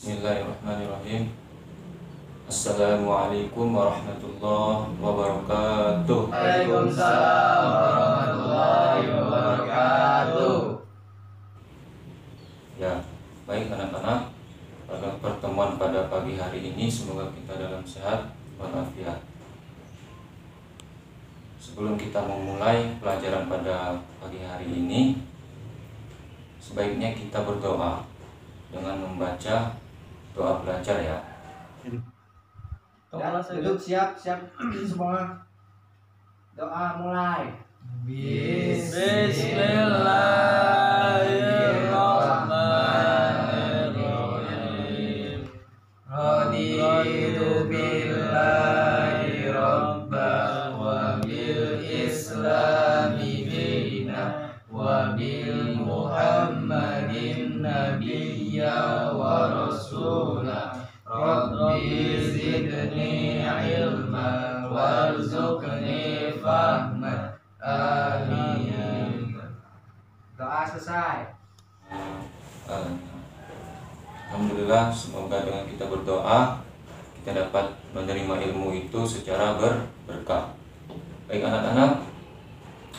Bismillahirrahmanirrahim. Assalamualaikum warahmatullahi wabarakatuh. Waalaikumsalam warahmatullahi wabarakatuh. Ya, baik anak-anak, pada pertemuan pada pagi hari ini semoga kita dalam sehat walafiat. Sebelum kita memulai pelajaran pada pagi hari ini, sebaiknya kita berdoa dengan membaca doa belajar ya. Duduk siap semua. Doa mulai. Bismillahirrahmanirrahim. Raditu billahi rabba wa bil islami dina wa bil muhammadin nabiyya wa rasulah. Rabbi zidni ilma warzuqni fahma. Amin. Doa selesai. Alhamdulillah, semoga dengan kita berdoa kita dapat menerima ilmu itu secara berkah. Baik anak-anak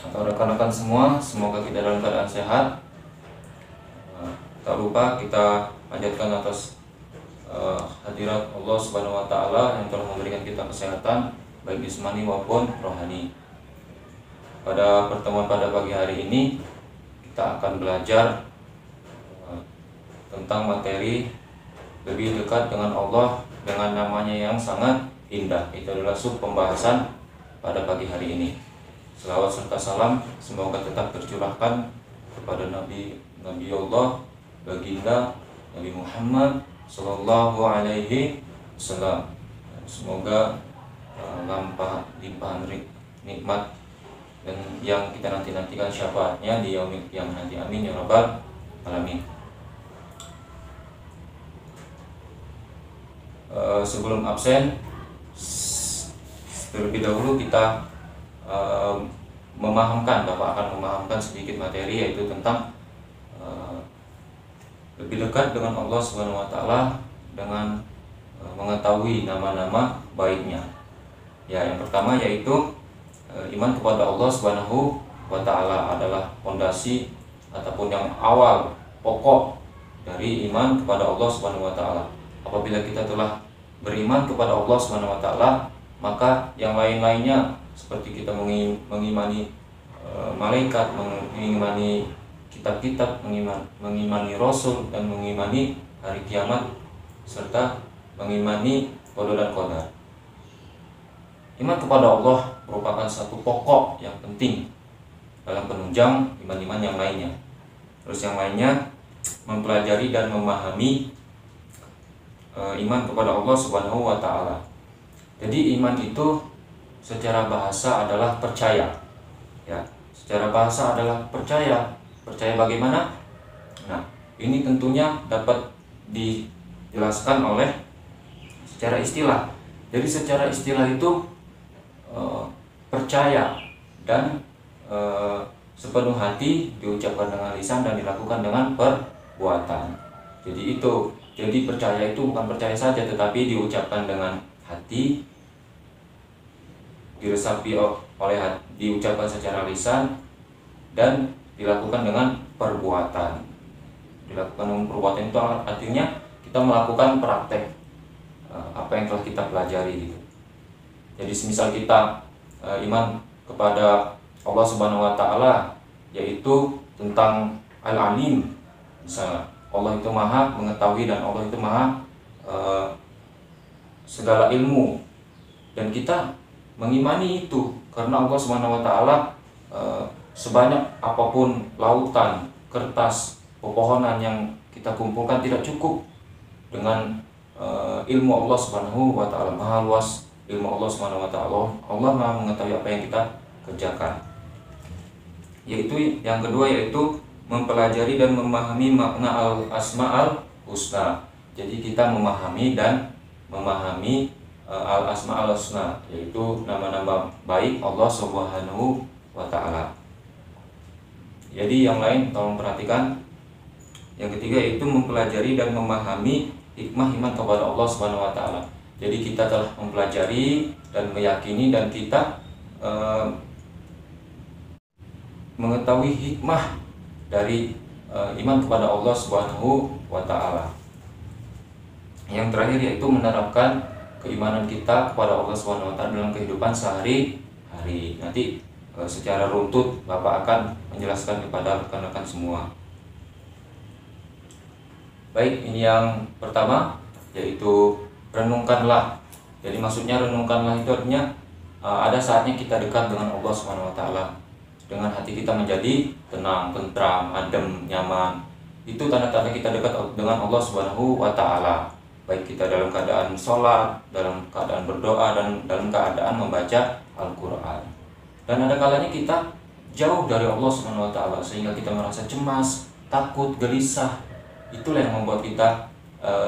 atau rekan-rekan semua, semoga kita dalam keadaan sehat. Tak lupa kita panjatkan atas hadirat Allah Subhanahu wa taala yang telah memberikan kita kesehatan baik jasmani maupun rohani. Pada pertemuan pada pagi hari ini kita akan belajar tentang materi lebih dekat dengan Allah dengan namanya yang sangat indah. Itu adalah sub pembahasan pada pagi hari ini. Selawat serta salam semoga tetap tercurahkan kepada Nabi Allah baginda Nabi Muhammad Sallallahu Alaihi Wasallam. Semoga limpahan nikmat dan yang kita nantikan syafaatnya di yaumil qiyamah nanti. Amin ya rabbal alamin. Sebelum absen, terlebih dahulu kita Bapak akan memahamkan sedikit materi, yaitu tentang lebih dekat dengan Allah Subhanahu wa taala dengan mengetahui nama-nama baiknya. Ya, yang pertama yaitu iman kepada Allah Subhanahu wa taala adalah fondasi ataupun yang awal pokok dari iman kepada Allah Subhanahu wa taala. Apabila kita telah beriman kepada Allah Subhanahu wa taala, maka yang lain-lainnya seperti kita mengimani malaikat, mengimani kitab-kitab, mengimani rasul, dan mengimani hari kiamat, serta mengimani qada dan qadar. Iman kepada Allah merupakan satu pokok yang penting dalam penunjang iman-iman yang lainnya. Terus yang lainnya mempelajari dan memahami iman kepada Allah Subhanahu wa taala. Jadi iman itu secara bahasa adalah percaya. Ya, secara bahasa adalah percaya. Percaya bagaimana? Nah, ini tentunya dapat dijelaskan oleh secara istilah. Jadi secara istilah itu percaya dan sepenuh hati diucapkan dengan lisan dan dilakukan dengan perbuatan. Jadi percaya itu bukan percaya saja, tetapi diucapkan dengan hati, diresapi oleh hati, diucapkan secara lisan, dan dilakukan dengan perbuatan. Dilakukan dengan perbuatan itu artinya kita melakukan praktek apa yang telah kita pelajari gitu. Jadi semisal kita iman kepada Allah Subhanahu wa taala, yaitu tentang Al-Alim, misalnya Allah itu maha mengetahui dan Allah itu maha segala ilmu, dan kita mengimani itu karena Allah Subhanahu wa taala sebanyak apapun lautan, kertas, pepohonan yang kita kumpulkan tidak cukup dengan ilmu Allah Subhanahu wa taala. Maha luas ilmu Allah Subhanahu wa taala. Allah maha mengetahui apa yang kita kerjakan. Yaitu yang kedua, yaitu mempelajari dan memahami makna al-asma'al husna. Jadi kita memahami dan memahami al-asma'al husna, yaitu nama-nama baik Allah Subhanahu wa taala. Jadi yang lain tolong perhatikan. Yang ketiga yaitu mempelajari dan memahami hikmah iman kepada Allah Subhanahu wa taala. Jadi kita telah mempelajari dan meyakini dan kita mengetahui hikmah dari iman kepada Allah Subhanahu wa taala. Yang terakhir yaitu menerapkan keimanan kita kepada Allah Subhanahu wa taala dalam kehidupan sehari-hari. Nanti secara runtut Bapak akan menjelaskan kepada rekan-rekan semua. Baik, ini yang pertama yaitu renungkanlah. Jadi maksudnya renungkanlah itu artinya ada saatnya kita dekat dengan Allah Subhanahu wa taala. Dengan hati kita menjadi tenang, tentram, adem, nyaman. Itu tanda-tanda kita dekat dengan Allah Subhanahu wa taala. Baik kita dalam keadaan sholat, dalam keadaan berdoa, dan dalam keadaan membaca Al-Quran. Dan ada kalanya kita jauh dari Allah Subhanahu wa taala sehingga kita merasa cemas, takut, gelisah. Itulah yang membuat kita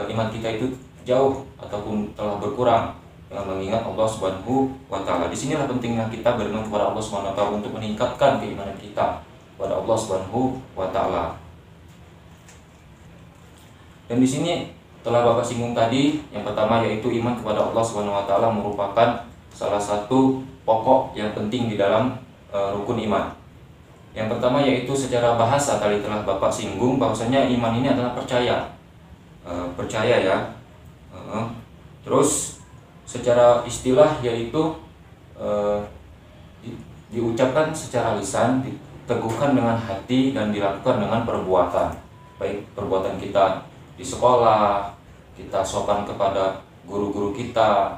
iman kita itu jauh ataupun telah berkurang dengan mengingat Allah Subhanahu wa taala. Disinilah pentingnya kita berenung kepada Allah Subhanahu wa taala untuk meningkatkan keimanan kita kepada Allah Subhanahu wa taala. Dan di sini telah Bapak singgung tadi, yang pertama yaitu iman kepada Allah Subhanahu wa taala merupakan salah satu pokok yang penting di dalam rukun iman. Yang pertama yaitu secara bahasa tadi telah Bapak singgung bahwasanya iman ini adalah percaya. Percaya ya. Terus secara istilah yaitu diucapkan secara lisan, diteguhkan dengan hati dan dilakukan dengan perbuatan. Baik perbuatan kita di sekolah, kita sopan kepada guru-guru kita,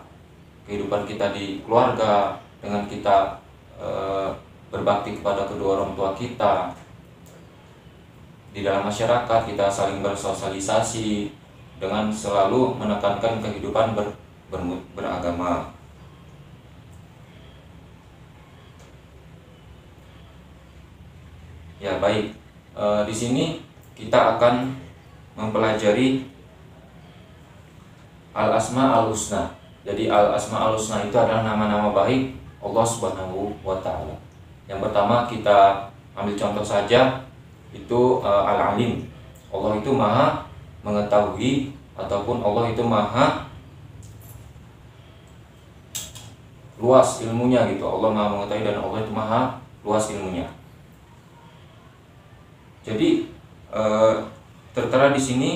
kehidupan kita di keluarga, dengan kita berbakti kepada kedua orang tua kita, di dalam masyarakat kita saling bersosialisasi dengan selalu menekankan kehidupan beragama. Ya baik, di sini kita akan mempelajari Al-Asma Al-Husna. Jadi Al-Asma Al-Husna itu adalah nama-nama baik Allah Subhanahu wa taala. Yang pertama kita ambil contoh saja, itu Al-Alim. Allah itu Maha mengetahui ataupun Allah itu Maha luas ilmunya gitu. Allah Maha mengetahui dan Allah itu Maha luas ilmunya. Jadi tertera di sini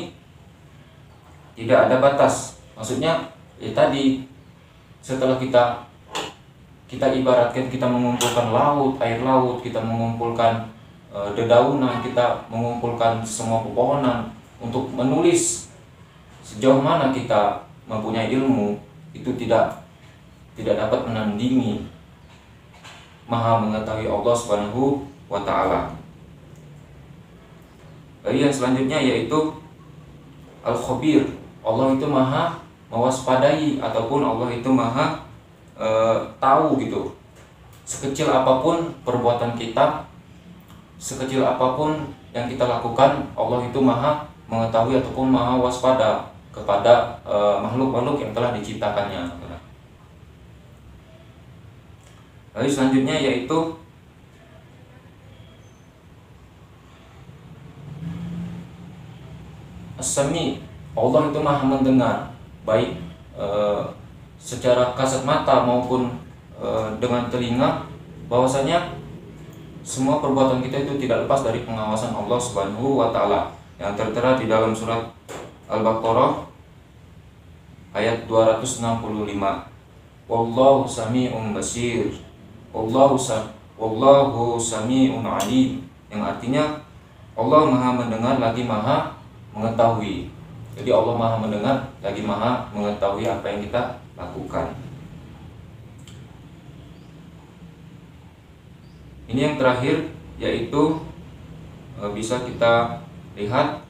tidak ada batas. Maksudnya ya tadi setelah kita ibaratkan kita mengumpulkan laut, air laut, kita mengumpulkan dedaunan, kita mengumpulkan semua pepohonan untuk menulis sejauh mana kita mempunyai ilmu, itu tidak dapat menandingi Maha mengetahui Allah Subhanahu wa taala. Lalu yang selanjutnya yaitu Al-Khabir. Allah itu Maha mewaspadai ataupun Allah itu Maha tahu gitu. Sekecil apapun perbuatan kita, sekecil apapun yang kita lakukan, Allah itu Maha mengetahui ataupun Maha waspada kepada makhluk-makhluk yang telah diciptakannya. Lalu selanjutnya yaitu As-Sami. Allah itu Maha mendengar, baik secara kasat mata maupun dengan telinga, bahwasanya semua perbuatan kita itu tidak lepas dari pengawasan Allah Subhanahu wa taala yang tertera di dalam surat Al-Baqarah ayat 265. Wallahu sami'un basir. Wallahu sami'un alim, yang artinya Allah Maha mendengar lagi Maha mengetahui. Jadi Allah Maha mendengar lagi Maha mengetahui apa yang kita lakukan. Ini yang terakhir yaitu bisa kita lihat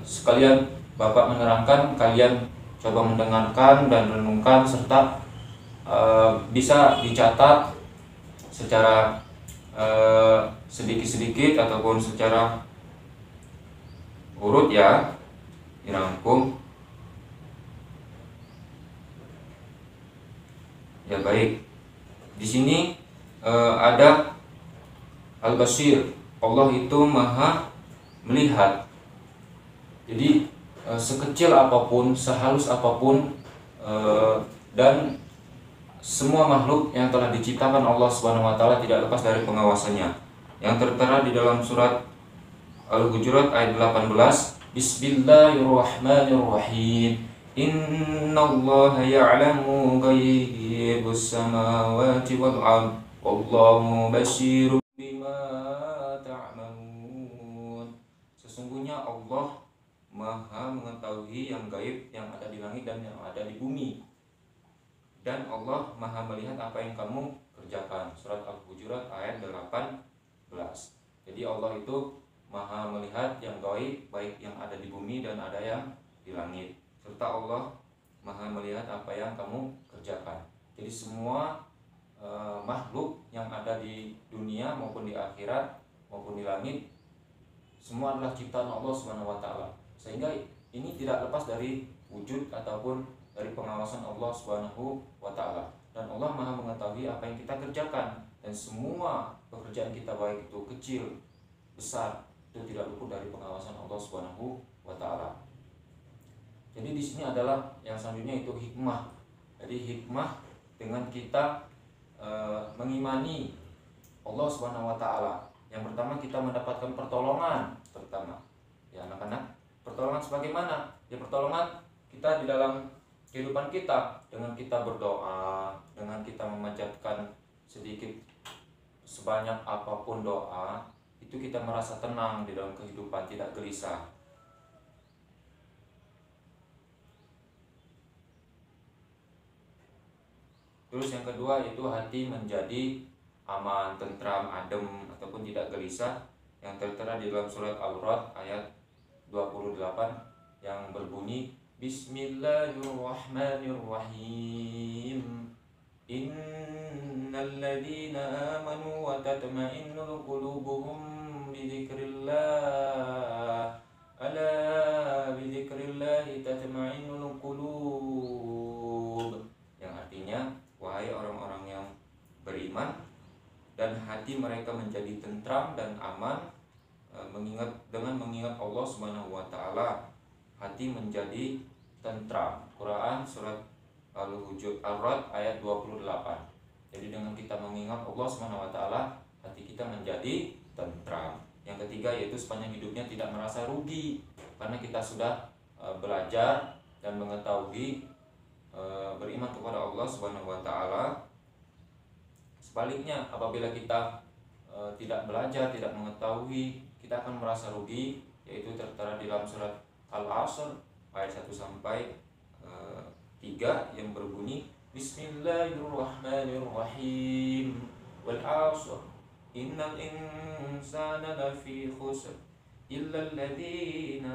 sekalian Bapak menerangkan, kalian coba mendengarkan dan renungkan serta bisa dicatat secara sedikit-sedikit ataupun secara urut ya, dirangkum. Ya baik. Di sini ada Al-Basir. Allah itu Maha melihat. Jadi sekecil apapun, sehalus apapun, dan semua makhluk yang telah diciptakan Allah Subhanahu wa taala tidak lepas dari pengawasannya. Yang tertera di dalam surat Al-Hujurat ayat 18, Bismillahirrahmanirrahim. Innallaha ya'lamu ghaibus samawati wal ard wallahu basyirun bima ta'malun. Sesungguhnya Allah Maha mengetahui yang gaib yang ada di langit dan yang ada di bumi. Dan Allah Maha melihat apa yang kamu kerjakan. Surat Al-Hujurat ayat 18. Jadi Allah itu Maha melihat yang gaib, baik yang ada di bumi dan ada yang di langit. Serta Allah Maha melihat apa yang kamu kerjakan. Jadi semua makhluk yang ada di dunia maupun di akhirat maupun di langit, semua adalah ciptaan Allah Subhanahu wa taala. Sehingga ini tidak lepas dari wujud ataupun dari pengawasan Allah Subhanahu wa taala. Dan Allah Maha mengetahui apa yang kita kerjakan, dan semua pekerjaan kita baik itu kecil, besar, itu tidak luput dari pengawasan Allah Subhanahu wa taala. Jadi di sini adalah yang selanjutnya itu hikmah. Jadi hikmah dengan kita mengimani Allah Subhanahu wa taala. Yang pertama kita mendapatkan pertolongan pertama. Ya anak-anak, pertolongan sebagaimana? Ya pertolongan kita di dalam kehidupan kita dengan kita berdoa, dengan kita memanjatkan sedikit sebanyak apapun doa, itu kita merasa tenang di dalam kehidupan, tidak gelisah. Terus yang kedua itu hati menjadi aman, tentram, adem ataupun tidak gelisah, yang tertera di dalam surat Al-Ra'd ayat 28 yang berbunyi Bismillahirrahmanirrahim. Innal ladzina amanu wa tatma'innu qulubuhum bi dzikrillah. Ala bi dzikrillah tatma'innul qulub. Yang artinya, wahai orang-orang yang beriman dan hati mereka menjadi tentram dan aman dengan mengingat Allah Subhanahu wa taala, hati menjadi tentram. Quran surat Al-Ra'd ayat 28. Jadi dengan kita mengingat Allah Subhanahu wa taala, hati kita menjadi tentram. Yang ketiga yaitu sepanjang hidupnya tidak merasa rugi, karena kita sudah belajar dan mengetahui, beriman kepada Allah Subhanahu wa taala. Sebaliknya, apabila kita tidak belajar, tidak mengetahui, kita akan merasa rugi, yaitu tertera di dalam surat Al-Asr ayat 1 sampai 3 yang berbunyi Bismillahirrahmanirrahim. Wal 'ashr innal insana lafi khusr illa alladzina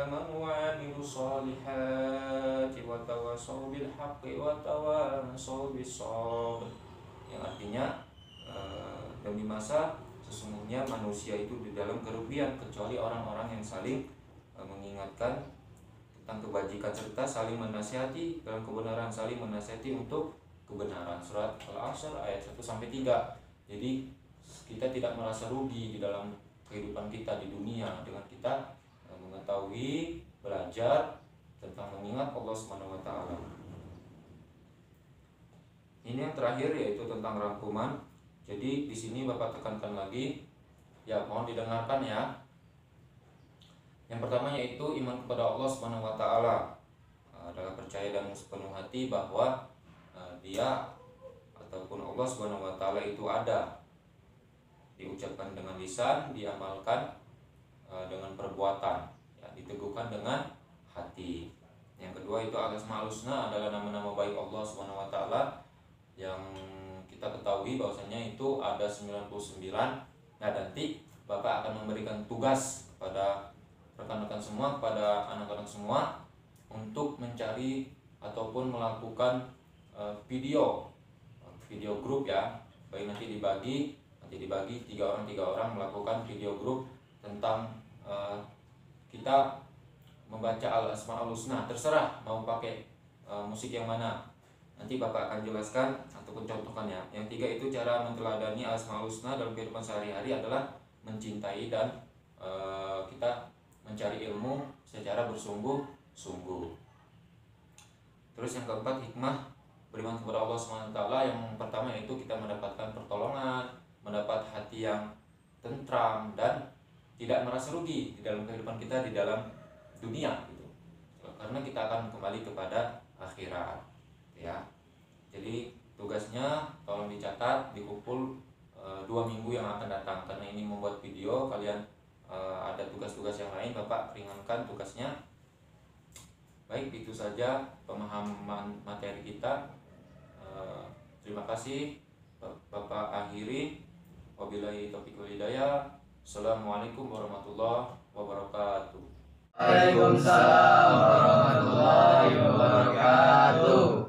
amanu wa 'amilus solihati wa tawassaw bil haqqi wa tawassaw bis sabr. Yang artinya demi masa sesungguhnya manusia itu di dalam kerugian kecuali orang-orang yang saling mengingatkan tentang kebajikan serta saling menasihati dalam kebenaran, saling menasihati untuk kebenaran. Surat Al-Asr ayat 1 sampai 3. Jadi kita tidak merasa rugi di dalam kehidupan kita di dunia dengan kita mengetahui, belajar tentang mengingat Allah Subhanahu wa taala. Ini yang terakhir yaitu tentang rangkuman. Jadi di sini Bapak tekankan lagi, ya mohon didengarkan ya. Yang pertama yaitu iman kepada Allah Subhanahu wa taala, adalah percaya dengan sepenuh hati bahwa Dia ataupun Allah Subhanahu wa taala itu ada. Diucapkan dengan lisan, diamalkan dengan perbuatan, ya, diteguhkan dengan hati. Yang kedua itu Al-Asmaul Husna adalah nama-nama baik Allah Subhanahu wa taala yang kita ketahui bahwasanya itu ada 99. Nah, nanti Bapak akan memberikan tugas kepada rekan-rekan semua, kepada anak-anak semua untuk mencari ataupun melakukan video grup ya. Baik nanti dibagi 3 orang melakukan video grup tentang kita membaca Al-Asmaul Husna. Terserah mau pakai musik yang mana. Nanti Bapak akan jelaskan ataupun contohkannya. Yang 3 itu cara menteladani Al-Asmaul Husna dalam kehidupan sehari-hari adalah mencintai dan kita mencari ilmu secara bersungguh-sungguh. Terus yang keempat, hikmah beriman kepada Allah SWT yang pertama yaitu kita mendapatkan pertolongan, mendapat hati yang tentram dan tidak merasa rugi di dalam kehidupan kita di dalam dunia gitu. Karena kita akan kembali kepada akhirat ya. Jadi tugasnya tolong dicatat, dikumpul 2 minggu yang akan datang, karena ini membuat video kalian ada tugas-tugas yang lain, Bapak ringankan tugasnya. Baik, itu saja pemahaman materi kita. Terima kasih, Bapak akhiri. Wabillahi taufiq wal hidayah. Assalamualaikum warahmatullahi wabarakatuh. Waalaikumsalam warahmatullahi wabarakatuh.